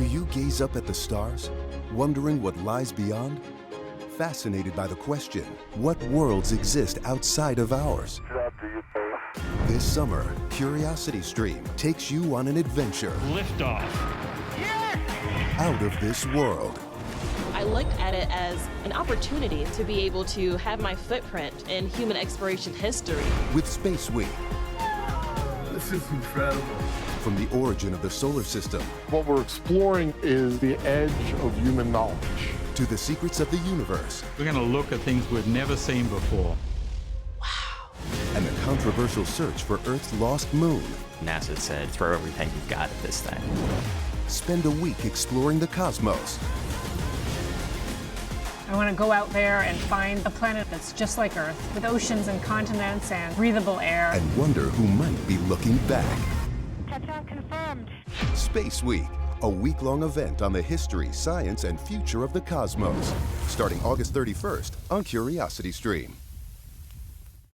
Do you gaze up at the stars, wondering what lies beyond? Fascinated by the question, what worlds exist outside of ours? This summer, Curiosity Stream takes you on an adventure. Liftoff. Out of this world. I looked at it as an opportunity to be able to have my footprint in human exploration history. With Space Week. This is incredible. From the origin of the solar system. What we're exploring is the edge of human knowledge. To the secrets of the universe. We're going to look at things we've never seen before. And the controversial search for Earth's lost moon. NASA said, throw everything you've got at this thing. Spend a week exploring the cosmos. I want to go out there and find a planet that's just like Earth, with oceans and continents and breathable air. And wonder who might be looking back. Touchdown confirmed. Space Week, a week-long event on the history, science, and future of the cosmos. Starting August 31st on Curiosity Stream.